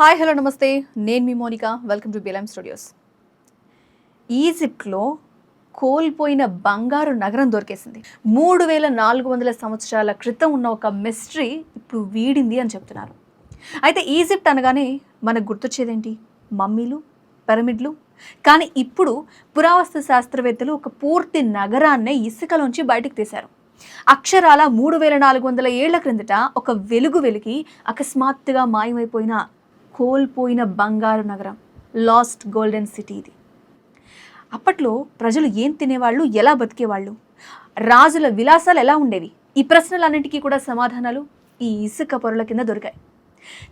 Hi hello నమస్తే, నేను మీ Monica. Welcome to BLM studios. ఈజిప్ట్లో కోల్పోయిన బంగారు నగరం దొరికేసింది. 3400 సంవత్సరాల క్రితం ఉన్న ఒక మిస్టరీ ఇప్పుడు వీడింది అని చెప్తున్నారు. అయితే ఈజిప్ట్ అనగానే మనకు గుర్తొచ్చేదేంటి? మమ్మీలు, పిరమిడ్లు. కానీ ఇప్పుడు పురావస్తు శాస్త్రవేత్తలు ఒక పూర్తి నగరాన్నే ఇసుకలోంచి బయటకు తీశారు. అక్షరాల 3400 ఏళ్ల క్రిందట ఒక వెలుగు వెలికి అకస్మాత్తుగా మాయమైపోయిన కోల్పోయిన బంగారు నగరం, లాస్ట్ గోల్డెన్ సిటీ. ఇది అప్పట్లో ప్రజలు ఏం తినేవాళ్ళు, ఎలా బతికేవాళ్ళు, రాజుల విలాసాలు ఎలా ఉండేవి? ఈ ప్రశ్నలన్నింటికీ కూడా సమాధానాలు ఈ ఇసుక పొరల కింద దొరికాయి.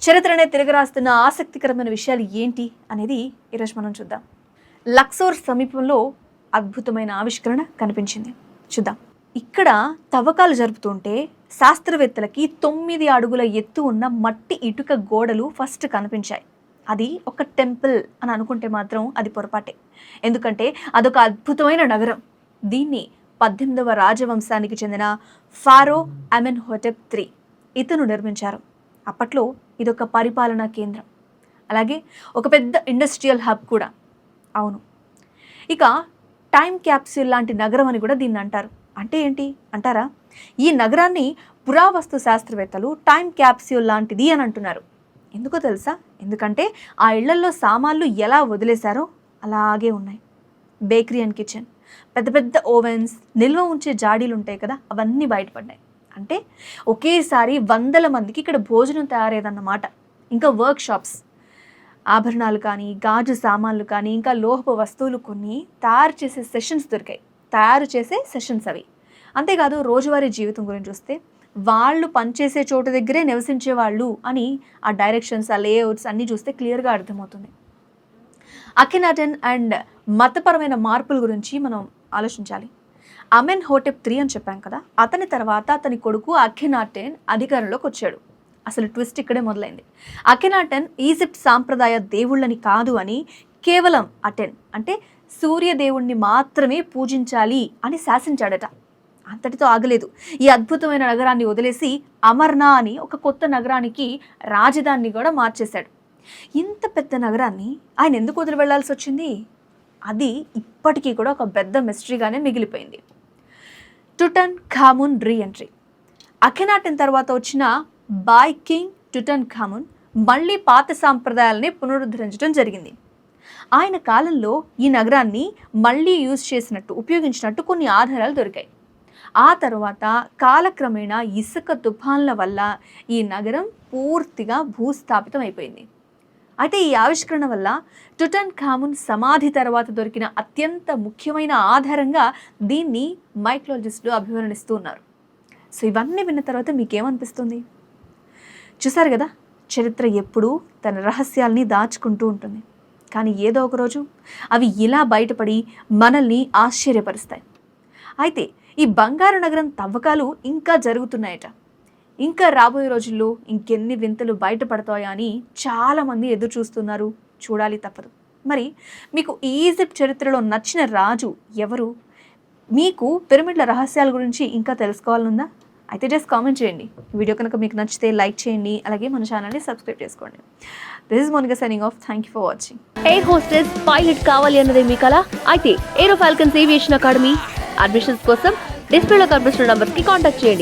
చరిత్రనే తిరగరాస్తున్న ఆసక్తికరమైన విషయాలు ఏంటి అనేది ఈరోజు మనం చూద్దాం. లక్సోర్ సమీపంలో అద్భుతమైన ఆవిష్కరణ కనిపించింది. చూద్దాం. ఇక్కడ తవ్వకాలు జరుపుతుంటే శాస్త్రవేత్తలకి 9 అడుగుల ఎత్తు ఉన్న మట్టి ఇటుక గోడలు ఫస్ట్ కనిపించాయి. అది ఒక టెంపుల్ అని అనుకుంటే మాత్రం అది పొరపాటే. ఎందుకంటే అదొక అద్భుతమైన నగరం. దీన్ని 18వ రాజవంశానికి చెందిన ఫారో అమెన్హోటెప్ III ఇతను నిర్మించారు. అప్పట్లో ఇదొక పరిపాలనా కేంద్రం, అలాగే ఒక పెద్ద ఇండస్ట్రియల్ హబ్ కూడా. అవును, ఇక టైం క్యాప్సూల్ లాంటి నగరం అని కూడా దీన్ని అంటారు. అంటే ఏంటి అంటారా? ఈ నగరాన్ని పురావస్తు శాస్త్రవేత్తలు టైం క్యాప్సూల్ లాంటిది అని అంటున్నారు. ఎందుకో తెలుసా? ఎందుకంటే ఆ ఇళ్లల్లో సామాన్లు ఎలా వదిలేశారో అలాగే ఉన్నాయి. బేకరీ అండ్ కిచెన్, పెద్ద పెద్ద ఓవెన్స్, నిల్వ ఉంచే జాడీలు ఉంటాయి కదా, అవన్నీ బయటపడ్డాయి. అంటే ఒకేసారి 100 మందికి ఇక్కడ భోజనం తయారయ్యేదన్నమాట. ఇంకా వర్క్ షాప్స్, ఆభరణాలు కానీ, గాజు సామాన్లు కానీ, ఇంకా లోహపు వస్తువులు కొన్ని తయారు చేసే సెషన్స్ అవి. అంతేకాదు రోజువారీ జీవితం గురించి చూస్తే వాళ్ళు పనిచేసే చోటు దగ్గరే నివసించే వాళ్ళు అని ఆ డైరెక్షన్స్, ఆ లేఅవుట్స్ అన్నీ చూస్తే క్లియర్గా అర్థమవుతుంది. అఖెనాటెన్ అండ్ మతపరమైన మార్పుల గురించి మనం ఆలోచించాలి. అమెన్హోటెప్ III అని చెప్పాం కదా, అతని తర్వాత అతని కొడుకు అఖెనాటెన్ అధికారంలోకి వచ్చాడు. అసలు ట్విస్ట్ ఇక్కడే మొదలైంది. అఖెనాటెన్ ఈజిప్ట్ సాంప్రదాయ దేవుళ్ళని కాదు అని, కేవలం అటెన్ అంటే సూర్యదేవుణ్ణి మాత్రమే పూజించాలి అని శాసించాడట. అంతటితో ఆగలేదు. ఈ అద్భుతమైన నగరాన్ని వదిలేసి అమర్నా అని ఒక కొత్త నగరానికి రాజధానిని కూడా మార్చేశాడు. ఇంత పెద్ద నగరాన్ని ఆయన ఎందుకు వదిలి వెళ్లాల్సి వచ్చింది? అది ఇప్పటికీ కూడా ఒక పెద్ద మిస్టరీగానే మిగిలిపోయింది. టుటన్ ఖామున్ రీఎంట్రీ. అఖెనాటెన్ తర్వాత వచ్చిన బాయ్ కింగ్ టుటన్ ఖామున్ మళ్ళీ పాత సాంప్రదాయాలని పునరుద్ధరించడం జరిగింది. ఆయన కాలంలో ఈ నగరాన్ని మళ్ళీ ఉపయోగించినట్టు కొన్ని ఆధారాలు దొరికాయి. ఆ తర్వాత కాలక్రమేణా ఇసుక తుఫాన్ల వల్ల ఈ నగరం పూర్తిగా భూస్థాపితం అయిపోయింది. అయితే ఈ ఆవిష్కరణ వల్ల టుటన్ ఖామున్ సమాధి తర్వాత దొరికిన అత్యంత ముఖ్యమైన ఆధారంగా దీన్ని మైథాలజిస్టులు అభివర్ణిస్తూ ఉన్నారు. సో ఇవన్నీ విన్న తర్వాత మీకేమనిపిస్తుంది? చూసారు కదా, చరిత్ర ఎప్పుడూ తన రహస్యాల్ని దాచుకుంటూ ఉంటుంది. కానీ ఏదో ఒకరోజు అవి ఇలా బయటపడి మనల్ని ఆశ్చర్యపరుస్తాయి. అయితే ఈ బంగారు నగరం తవ్వకాలు ఇంకా జరుగుతున్నాయట. ఇంకా రాబోయే రోజుల్లో ఇంకెన్ని వింతలు బయటపడతాయా అని చాలామంది ఎదురు చూస్తున్నారు. చూడాలి, తప్పదు. మరి మీకు ఈజిప్ట్ చరిత్రలో నచ్చిన రాజు ఎవరు? మీకు పిరమిడ్ల రహస్యాల గురించి ఇంకా తెలుసుకోవాలనుందా? అయితే జస్ట్ కామెంట్ చేయండి. వీడియో కనుక మీకు నచ్చితే లైక్ చేయండి, అలాగే మన ఛానల్ని సబ్స్క్రైబ్ చేసుకోండి. This is Monica signing off. Thank you for watching. Air hostess, pilot కావాలి అన్నదే మీ కల అయితే aero falcons aviation academy admissions కోసం డిస్ప్లేలో కనిపిస్తున్న నంబర్కి కాంటాక్ట్ చేయండి.